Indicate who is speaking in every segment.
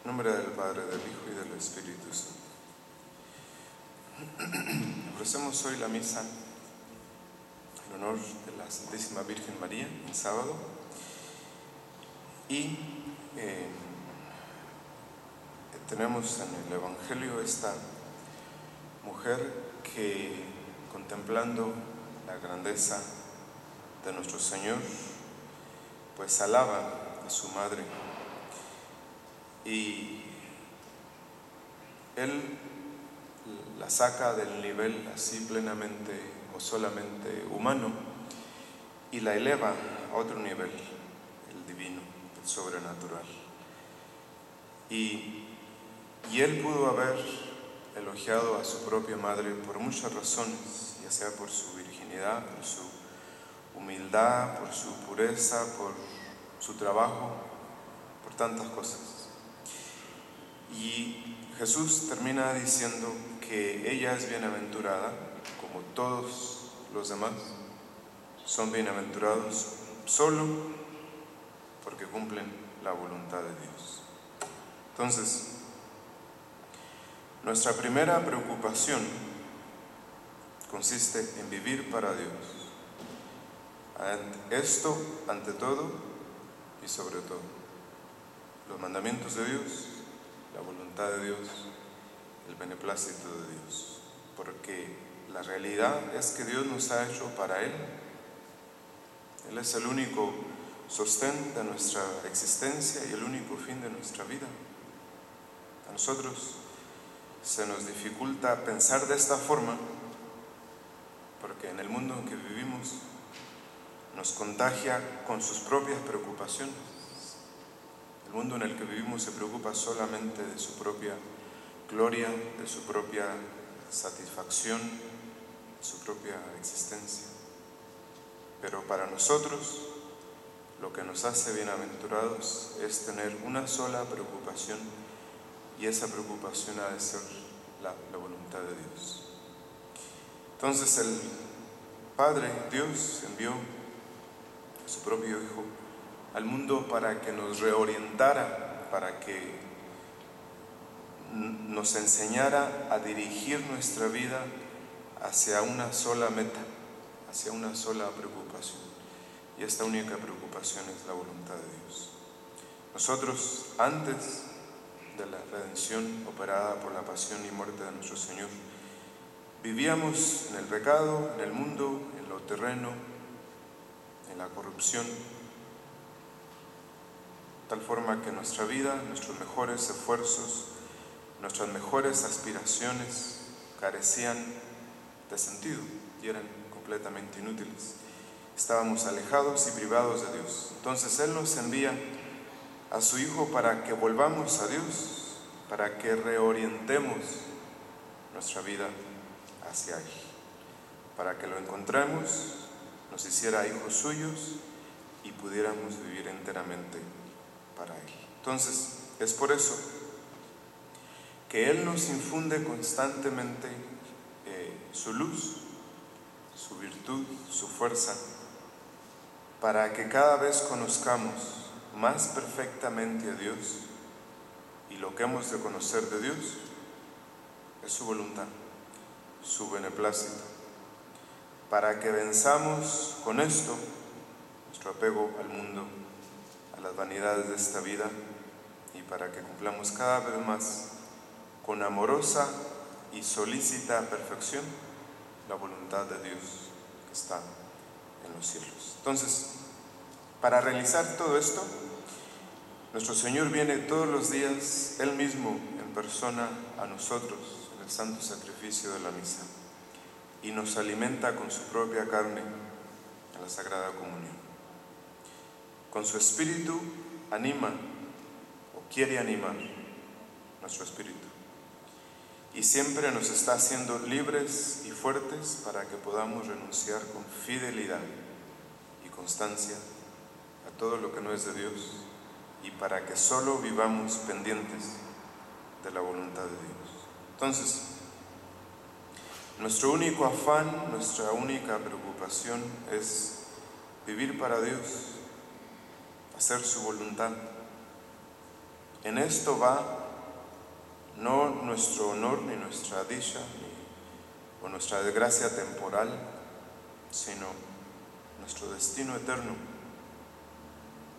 Speaker 1: En nombre del Padre, del Hijo y del Espíritu Santo. Ofrecemos hoy la misa en honor de la Santísima Virgen María, en sábado, y tenemos en el Evangelio esta mujer que, contemplando la grandeza de nuestro Señor, pues alaba a su madre, y Él la saca del nivel así plenamente o solamente humano y la eleva a otro nivel, el divino, el sobrenatural. Y Él pudo haber elogiado a su propia madre por muchas razones, ya sea por su virginidad, por su humildad, por su pureza, por su trabajo, por tantas cosas. Y Jesús termina diciendo que ella es bienaventurada, como todos los demás son bienaventurados, solo porque cumplen la voluntad de Dios. Entonces, nuestra primera preocupación consiste en vivir para Dios. Esto ante todo y sobre todo. Los mandamientos de Dios, la voluntad de Dios, el beneplácito de Dios. Porque la realidad es que Dios nos ha hecho para Él. Él es el único sostén de nuestra existencia y el único fin de nuestra vida. A nosotros se nos dificulta pensar de esta forma porque en el mundo en que vivimos nos contagia con sus propias preocupaciones. El mundo en el que vivimos se preocupa solamente de su propia gloria, de su propia satisfacción, de su propia existencia. Pero para nosotros, lo que nos hace bienaventurados es tener una sola preocupación, y esa preocupación ha de ser la voluntad de Dios. Entonces el Padre, Dios, envió a su propio Hijo al mundo para que nos reorientara, para que nos enseñara a dirigir nuestra vida hacia una sola meta, hacia una sola preocupación. Y esta única preocupación es la voluntad de Dios. Nosotros, antes de la redención operada por la pasión y muerte de nuestro Señor, vivíamos en el pecado, en el mundo, en lo terreno, en la corrupción, de tal forma que nuestra vida, nuestros mejores esfuerzos, nuestras mejores aspiraciones carecían de sentido y eran completamente inútiles. Estábamos alejados y privados de Dios. Entonces Él nos envía a su Hijo para que volvamos a Dios, para que reorientemos nuestra vida hacia Él, para que lo encontremos, nos hiciera hijos suyos y pudiéramos vivir enteramente para Él. Entonces, es por eso que Él nos infunde constantemente su luz, su virtud, su fuerza, para que cada vez conozcamos más perfectamente a Dios, y lo que hemos de conocer de Dios es su voluntad, su beneplácito, para que venzamos con esto nuestro apego al mundo, a las vanidades de esta vida, y para que cumplamos cada vez más con amorosa y solícita perfección la voluntad de Dios que está en los cielos. Entonces, para realizar todo esto, nuestro Señor viene todos los días, Él mismo en persona, a nosotros en el santo sacrificio de la misa, y nos alimenta con su propia carne en la Sagrada Comunión. Con su Espíritu anima o quiere animar nuestro espíritu, y siempre nos está haciendo libres y fuertes para que podamos renunciar con fidelidad y constancia a todo lo que no es de Dios, y para que solo vivamos pendientes de la voluntad de Dios. Entonces, nuestro único afán, nuestra única preocupación es vivir para Dios, hacer su voluntad, En esto va no nuestro honor ni nuestra dicha o nuestra desgracia temporal, sino nuestro destino eterno.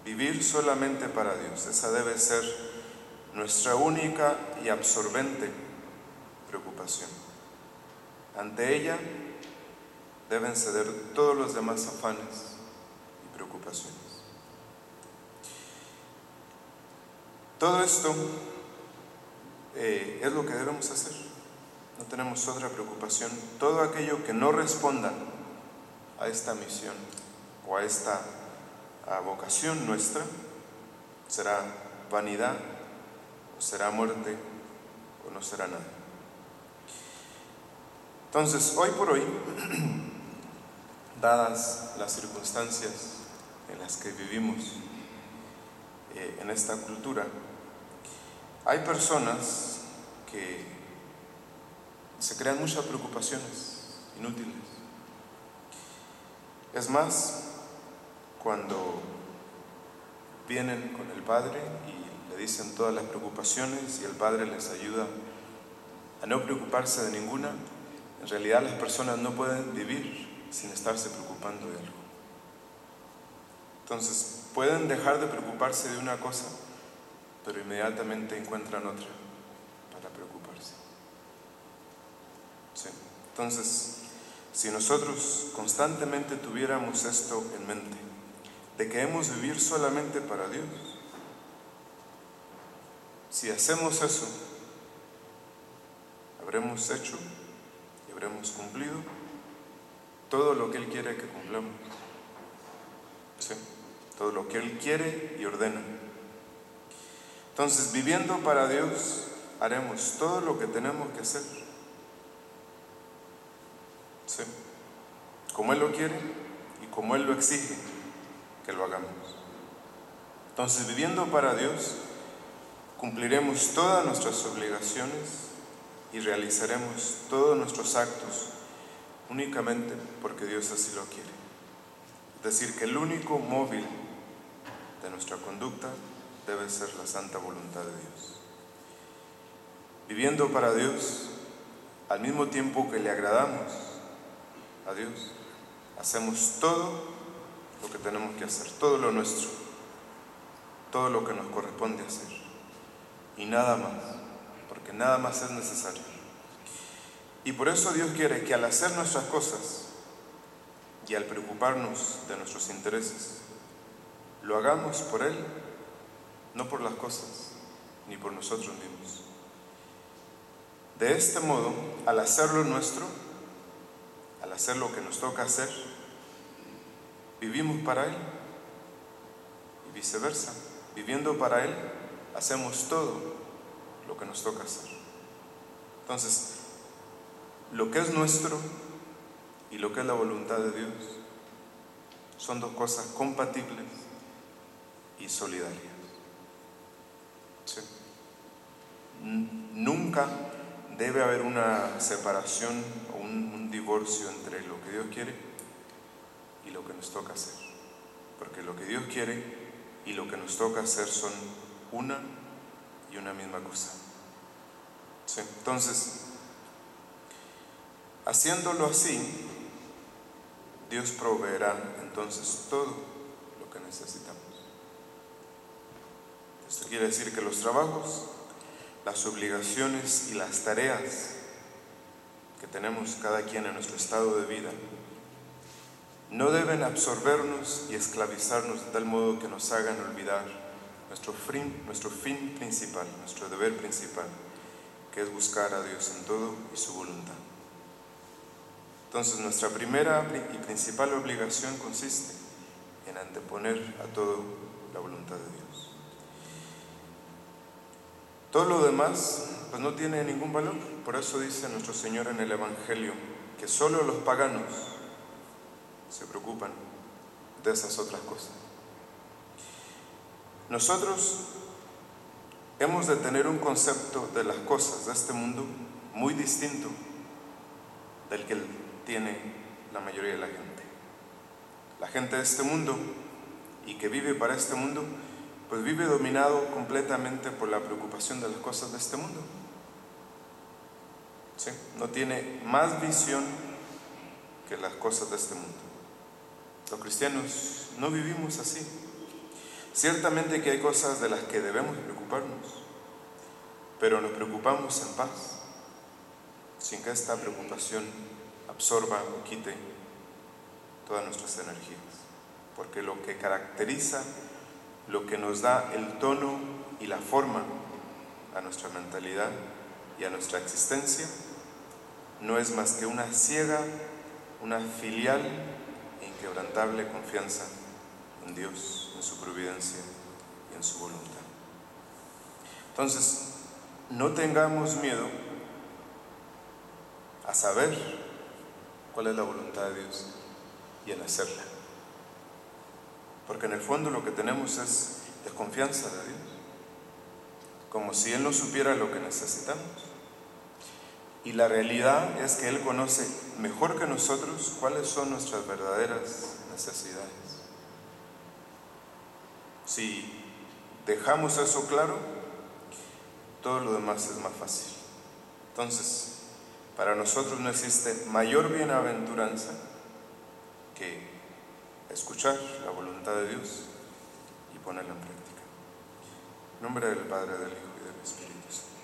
Speaker 1: Vivir solamente para Dios, esa debe ser nuestra única y absorbente preocupación. Ante ella deben ceder todos los demás afanes y preocupaciones. Todo esto es lo que debemos hacer. No tenemos otra preocupación. Todo aquello que no responda a esta misión o a esta vocación nuestra será vanidad, o será muerte, o no será nada. Entonces, hoy por hoy, dadas las circunstancias en las que vivimos en esta cultura, hay personas que se crean muchas preocupaciones inútiles. Es más, cuando vienen con el Padre y le dicen todas las preocupaciones y el Padre les ayuda a no preocuparse de ninguna, en realidad las personas no pueden vivir sin estarse preocupando de algo. Entonces, pueden dejar de preocuparse de una cosa, pero inmediatamente encuentran otra para preocuparse. Sí. Entonces, si nosotros constantemente tuviéramos esto en mente, de que hemos de vivir solamente para Dios, si hacemos eso, habremos hecho y habremos cumplido todo lo que Él quiere que cumplamos. Sí, todo lo que Él quiere y ordena. Entonces, viviendo para Dios, haremos todo lo que tenemos que hacer. Sí, como Él lo quiere y como Él lo exige que lo hagamos. Entonces, viviendo para Dios, cumpliremos todas nuestras obligaciones y realizaremos todos nuestros actos únicamente porque Dios así lo quiere. Es decir, que el único móvil de nuestra conducta debe ser la santa voluntad de Dios. Viviendo para Dios, al mismo tiempo que le agradamos a Dios, hacemos todo lo que tenemos que hacer, todo lo nuestro, todo lo que nos corresponde hacer, y nada más, porque nada más es necesario. Y por eso Dios quiere que al hacer nuestras cosas y al preocuparnos de nuestros intereses, lo hagamos por Él, no por las cosas, ni por nosotros mismos. De este modo, al hacerlo nuestro, al hacer lo que nos toca hacer, vivimos para Él y viceversa. Viviendo para Él, hacemos todo lo que nos toca hacer. Entonces, lo que es nuestro y lo que es la voluntad de Dios son dos cosas compatibles y solidarias. Sí. Nunca debe haber una separación o un divorcio entre lo que Dios quiere y lo que nos toca hacer, porque lo que Dios quiere y lo que nos toca hacer son una y una misma cosa. Sí. Entonces, haciéndolo así, Dios proveerá entonces todo lo que necesitamos. Esto quiere decir que los trabajos, las obligaciones y las tareas que tenemos cada quien en nuestro estado de vida no deben absorbernos y esclavizarnos de tal modo que nos hagan olvidar nuestro fin principal, nuestro deber principal, que es buscar a Dios en todo y su voluntad. Entonces, nuestra primera y principal obligación consiste en anteponer a todo la voluntad de Dios. Todo lo demás pues no tiene ningún valor. Por eso dice nuestro Señor en el Evangelio que solo los paganos se preocupan de esas otras cosas. Nosotros hemos de tener un concepto de las cosas de este mundo muy distinto del que tiene la mayoría de la gente. La gente de este mundo y que vive para este mundo, pues vive dominado completamente por la preocupación de las cosas de este mundo. ¿Sí? No tiene más visión que las cosas de este mundo. Los cristianos no vivimos así. Ciertamente que hay cosas de las que debemos preocuparnos, pero nos preocupamos en paz, sin que esta preocupación absorba o quite todas nuestras energías. Porque lo que caracteriza, lo que nos da el tono y la forma a nuestra mentalidad y a nuestra existencia, no es más que una ciega, una filial e inquebrantable confianza en Dios, en su providencia y en su voluntad. Entonces, no tengamos miedo a saber cuál es la voluntad de Dios y en hacerla. Porque en el fondo lo que tenemos es desconfianza de Dios, como si Él no supiera lo que necesitamos. Y la realidad es que Él conoce mejor que nosotros cuáles son nuestras verdaderas necesidades. Si dejamos eso claro, todo lo demás es más fácil. Entonces, para nosotros no existe mayor bienaventuranza que escuchar la voluntad de Dios y ponerla en práctica. En nombre del Padre, del Hijo y del Espíritu Santo.